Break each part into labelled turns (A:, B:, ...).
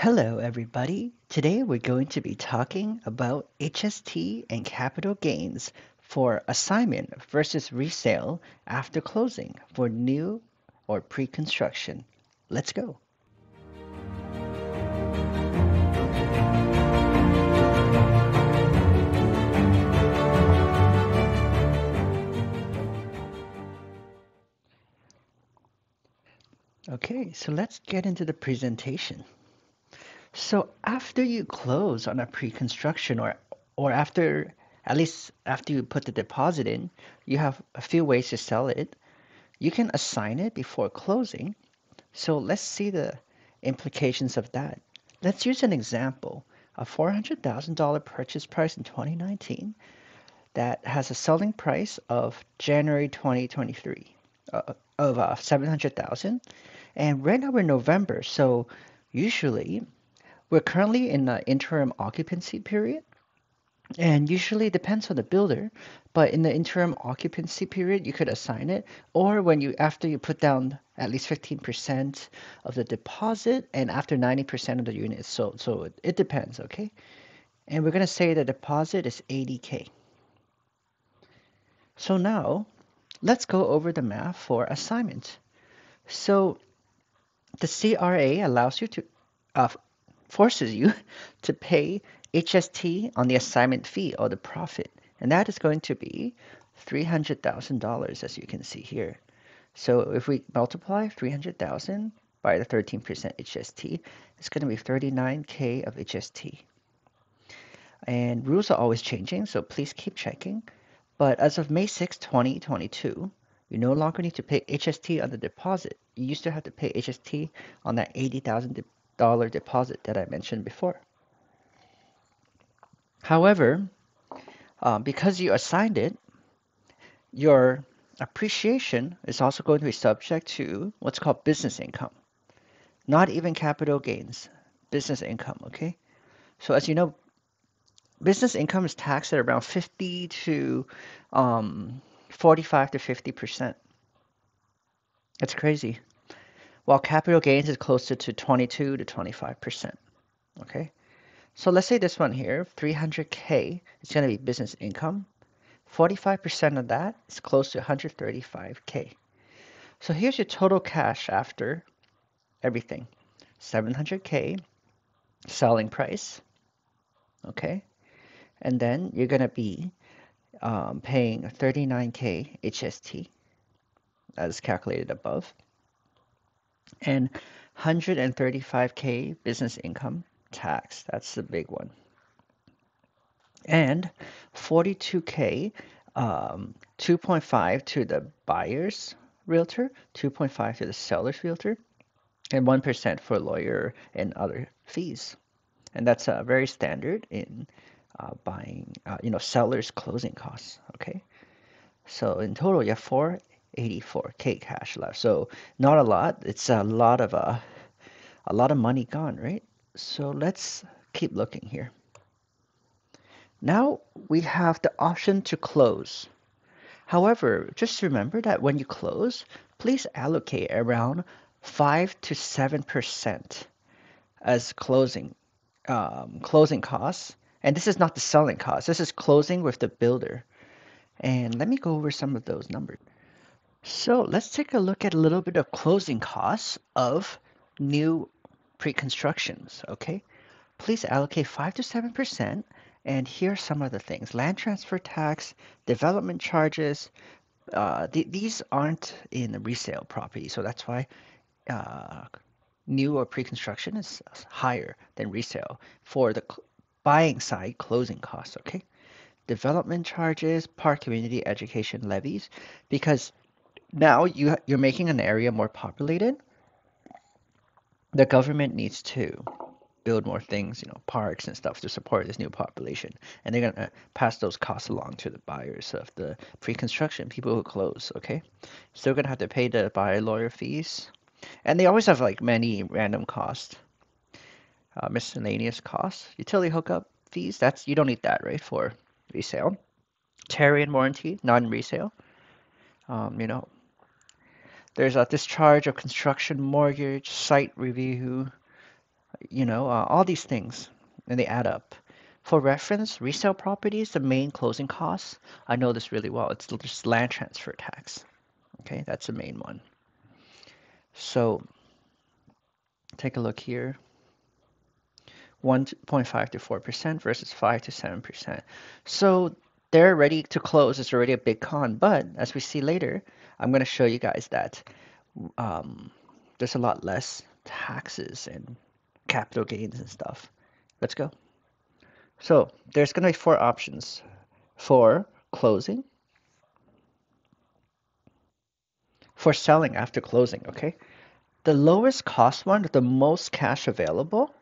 A: Hello, everybody. Today we're going to be talking about HST and capital gains for assignment versus resale after closing for new or pre-construction. Let's go. Okay, so let's get into the presentation. So after you close on a pre-construction or after at least after you put the deposit in, you have a few ways to sell it. You can assign it before closing. So let's see the implications of that. Let's use an example. A $400,000 purchase price in 2019 that has a selling price of January 2023 of 700,000. And right now we're November, so usually we're currently in the interim occupancy period. And usually it depends on the builder, but in the interim occupancy period, you could assign it, or when you after you put down at least 15% of the deposit and after 90% of the units sold. So it depends, okay? And we're gonna say the deposit is 80K. So now let's go over the math for assignment. So the CRA allows you to uh, forces you to pay HST on the assignment fee or the profit. And that is going to be $300,000 as you can see here. So if we multiply 300,000 by the 13% HST, it's going to be 39K of HST. And rules are always changing, so please keep checking. But as of May 6, 2022, you no longer need to pay HST on the deposit. You used to have to pay HST on that $80,000 deposit that I mentioned before. However, because you assigned it, your appreciation is also going to be subject to what's called business income, not even capital gains, business income, okay? So as you know, business income is taxed at around 50 to 45 to 50%. That's crazy. While capital gains is closer to 22 to 25%, okay? So let's say this one here, 300K is going to be business income. 45% of that is close to 135K. So here's your total cash after everything. 700K selling price, okay? And then you're gonna be paying 39K HST, as calculated above, and 135K business income tax. That's the big one. And 42K, 2.5 to the buyer's realtor, 2.5 to the seller's realtor, and 1% for lawyer and other fees. And that's very standard in buying, seller's closing costs. Okay, so in total you have 484K cash left. So not a lot. It's a lot of money gone, right? So let's keep looking here. Now we have the option to close. However, just remember that when you close, please allocate around 5 to 7% as closing costs. And this is not the selling cost. This is closing with the builder. And let me go over some of those numbers. So let's take a look at a little bit of closing costs of new pre-constructions, okay? Please allocate 5 to 7%. And here are some of the things. Land transfer tax, development charges. These aren't in resale property, so that's why uh, new or pre-construction is higher than resale for the buying side closing costs, okay? Development charges, park community education levies, because now you're making an area more populated. The government needs to build more things, parks and stuff to support this new population. And they're gonna pass those costs along to the buyers of the pre-construction, people who close, okay? Still gonna have to pay the buyer lawyer fees. And they always have like many random costs, miscellaneous costs, utility hookup fees. That's you don't need that, right, for resale. Terry and warranty, non-resale. Um, you know, there's a discharge of construction mortgage, site review, all these things, and they add up. For reference, resale properties, the main closing costs, I know this really well. It's just land transfer tax. Okay, that's the main one. So take a look here. 1.5 to 4% versus 5 to 7%. So they're ready to close. It's already a big con. But as we see later, I'm going to show you guys that there's a lot less taxes and capital gains and stuff. Let's go. So there's going to be four options for closing, for selling after closing, okay? The lowest cost one, the most cash available.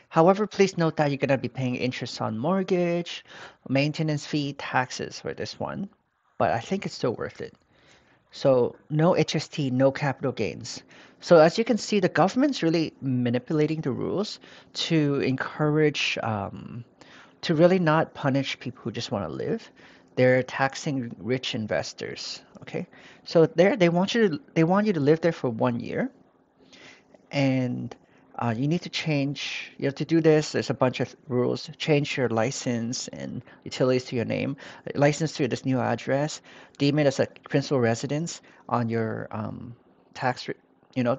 A: However, please note that you're going to be paying interest on mortgage, maintenance fee, taxes for this one, but I think it's still worth it. So no HST, no capital gains. So as you can see, the government's really manipulating the rules to encourage, to really not punish people who just want to live. They're taxing rich investors. Okay, so they want you to live there for 1 year, and you need to change, to do this, there's a bunch of rules. Change your license and utilities to your name, license to this new address, deem it as a principal residence on your tax,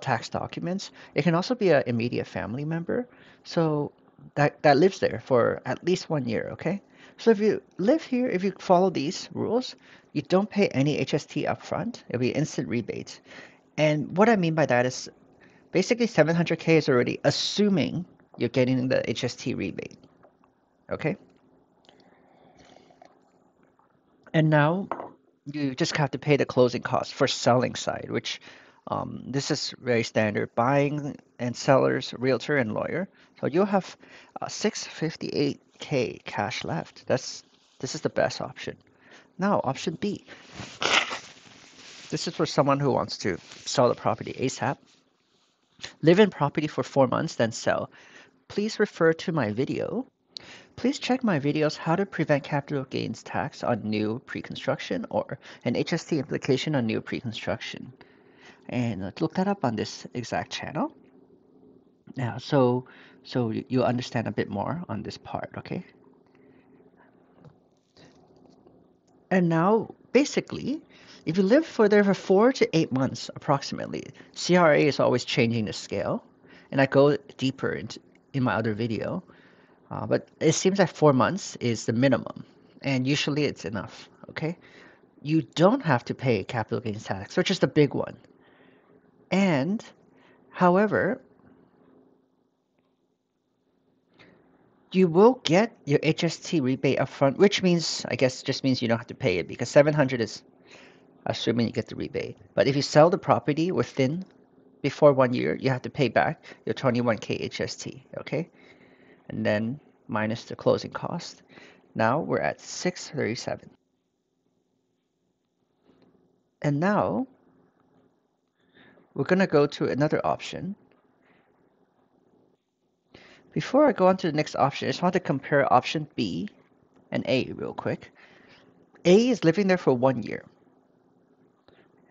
A: tax documents. It can also be an immediate family member, so that lives there for at least 1 year, okay? So if you live here, if you follow these rules, you don't pay any HST upfront. It'll be instant rebate. And what I mean by that is basically, 700K is already assuming you're getting the HST rebate. Okay? And now you just have to pay the closing costs for selling side, which this is very standard. Buying and sellers, realtor and lawyer. So you'll have 658K cash left. This is the best option. Now, option B. This is for someone who wants to sell the property ASAP. Live in property for 4 months, then sell. Please refer to my video. Please check my videos how to prevent capital gains tax on new pre-construction or an HST implication on new pre-construction. And look that up on this exact channel. Yeah, so you'll understand a bit more on this part, okay? And now, basically, if you live for there for 4 to 8 months approximately, CRA is always changing the scale, and I go deeper in my other video. But it seems like 4 months is the minimum, and usually it's enough. Okay, you don't have to pay capital gains tax, which is the big one. And however, you will get your HST rebate upfront, which means I guess just means you don't have to pay it because 700 is assuming you get the rebate. But if you sell the property within before 1 year, you have to pay back your 21K HST. Okay, and then minus the closing cost. Now we're at 637. And now we're going to go to another option. Before I go on to the next option, I just want to compare option B and A real quick. A is living there for 1 year.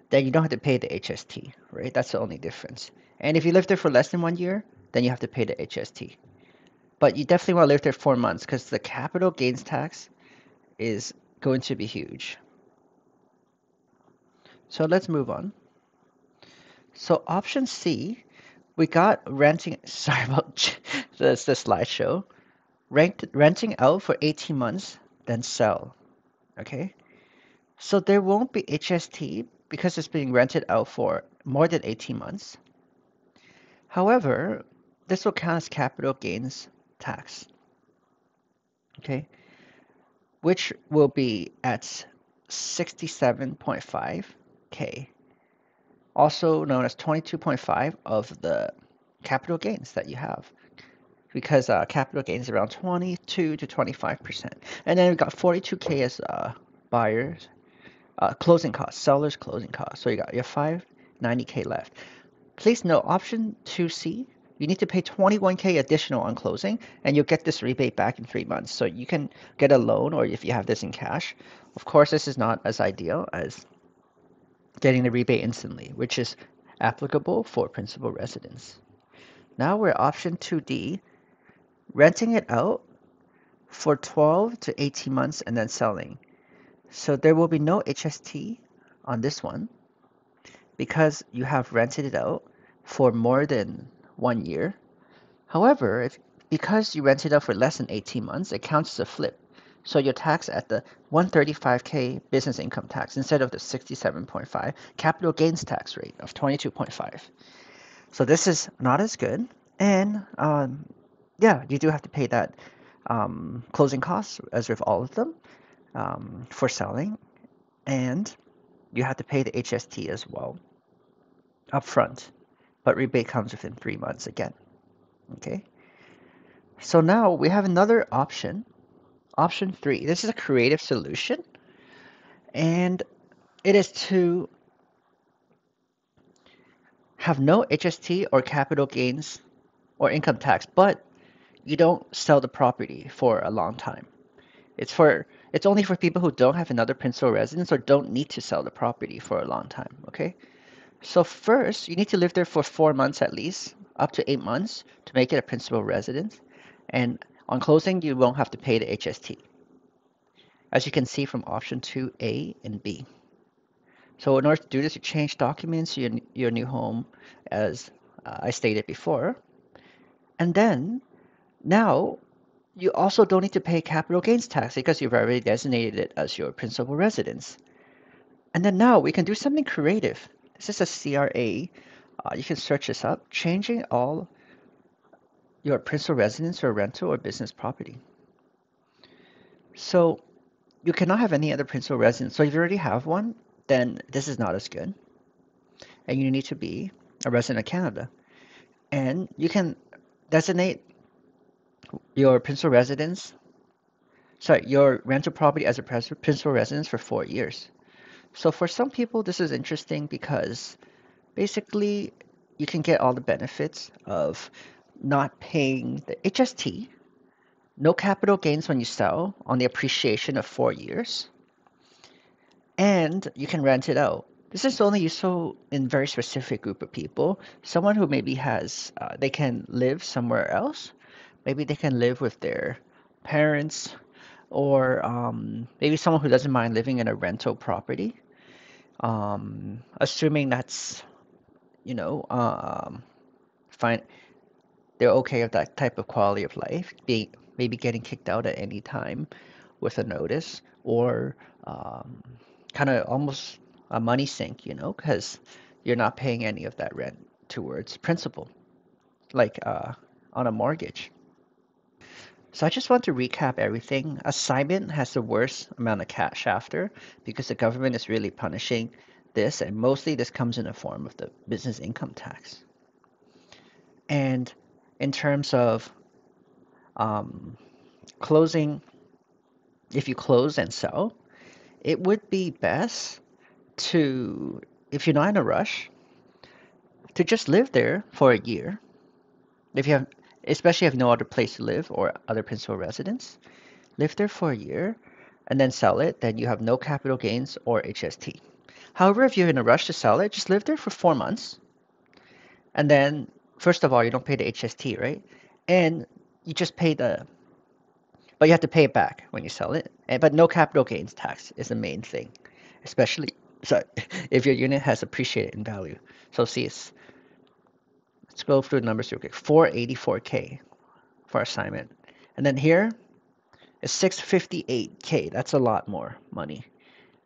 A: Then you don't have to pay the HST, right? That's the only difference. And if you live there for less than 1 year, then you have to pay the HST. But you definitely want to live there 4 months because the capital gains tax is going to be huge. So let's move on. So option C, we got renting. Sorry about the slideshow. Renting out for 18 months, then sell. Okay? So there won't be HST because it's being rented out for more than 18 months. However, this will count as capital gains tax. Okay? Which will be at 67.5K. Also known as 22.5 of the capital gains that you have. Because capital gains is around 22 to 25%. And then we've got 42K as buyers closing costs, seller's closing costs. So you got your 590K left. Please note, option 2C, you need to pay 21K additional on closing, and you'll get this rebate back in 3 months. So you can get a loan, or if you have this in cash. Of course, this is not as ideal as getting the rebate instantly, which is applicable for principal residence. Now we're option 2D, renting it out for 12 to 18 months and then selling. So there will be no HST on this one because you have rented it out for more than 1 year. However, because you rented out for less than 18 months, it counts as a flip. So you're taxed at the 135K business income tax instead of the 67.5 capital gains tax rate of 22.5. So this is not as good. And yeah, you do have to pay that closing costs as with all of them for selling. And you have to pay the HST as well upfront. But rebate comes within 3 months again. Okay. So now we have another option. Option 3. This is a creative solution. And it is to have no HST or capital gains or income tax, but you don't sell the property for a long time. It's only for people who don't have another principal residence or don't need to sell the property for a long time, okay? So first, you need to live there for 4 months at least, up to 8 months to make it a principal residence. And on closing, you won't have to pay the HST, as you can see from option 2A and B. So in order to do this, you change documents to your new home, as I stated before. And then now you also don't need to pay capital gains tax because you've already designated it as your principal residence. And then now we can do something creative. This is a CRA. You can search this up, changing all your principal residence or rental or business property. So you cannot have any other principal residence. So if you already have one, then this is not as good. And you need to be a resident of Canada. And you can designate your principal residence, sorry, your rental property as a principal residence for 4 years. So for some people, this is interesting because basically you can get all the benefits of not paying the HST, no capital gains when you sell on the appreciation of 4 years, and you can rent it out. This is only useful in very specific group of people. Someone who maybe has, they can live somewhere else. Maybe they can live with their parents, or maybe someone who doesn't mind living in a rental property. Assuming that's, you know, fine, they're okay with that type of quality of life, being maybe getting kicked out at any time with a notice, or um, kind of almost a money sink, because you're not paying any of that rent towards principal, like on a mortgage. So I just want to recap everything. Assignment has the worst amount of cash after because the government is really punishing this, and mostly this comes in the form of the business income tax. And in terms of um, closing, if you close and sell, it would be best to, if you're not in a rush, to just live there for a year. If you have, especially if you have no other place to live or other principal residence, live there for a year and then sell it, then you have no capital gains or HST. However, if you're in a rush to sell it, just live there for 4 months. And then, first of all, you don't pay the HST, right? And you just pay but you have to pay it back when you sell it. But no capital gains tax is the main thing, especially, sorry, if your unit has appreciated in value. So see, let's go through the numbers real quick. 484K for assignment. And then here is 658K. That's a lot more money.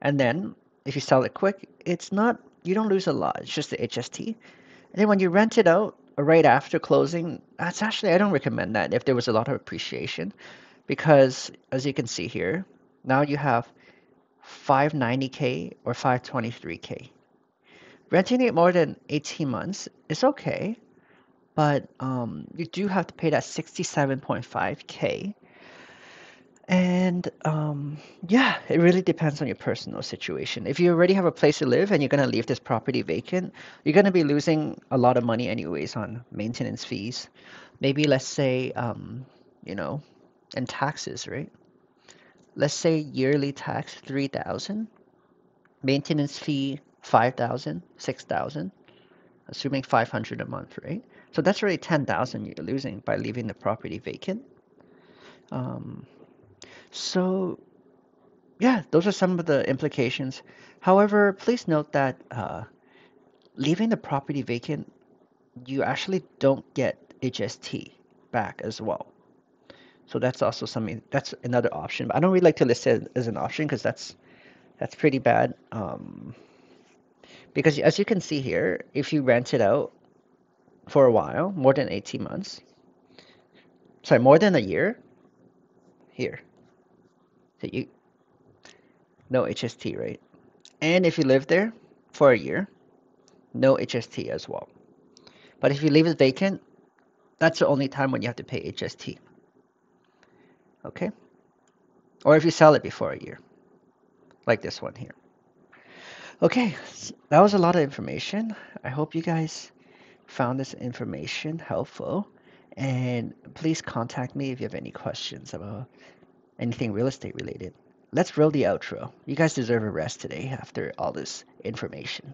A: And then if you sell it quick, it's not, you don't lose a lot. It's just the HST. And then when you rent it out right after closing, that's actually, I don't recommend that if there was a lot of appreciation because as you can see here, now you have 590K or 523K. Renting it more than 18 months is okay, but you do have to pay that 67.5K. And yeah, it really depends on your personal situation. If you already have a place to live and you're going to leave this property vacant, you're going to be losing a lot of money anyways on maintenance fees. Maybe let's say, you know, and taxes, right? Let's say yearly tax 3,000, maintenance fee 5,000, 6,000, assuming 500 a month, right? So that's already 10,000 you're losing by leaving the property vacant. Um, so yeah, those are some of the implications. However, please note that leaving the property vacant, you actually don't get HST back as well. So that's also something, that's another option. But I don't really like to list it as an option because that's pretty bad. Because as you can see here, if you rent it out for a while, more than 18 months, sorry, more than a year, here, so you no HST, right? And if you live there for a year, no HST as well. But if you leave it vacant, that's the only time when you have to pay HST. Okay? Or if you sell it before a year, like this one here. Okay, that was a lot of information. I hope you guys found this information helpful. And please contact me if you have any questions about anything real estate related. Let's roll the outro. You guys deserve a rest today after all this information.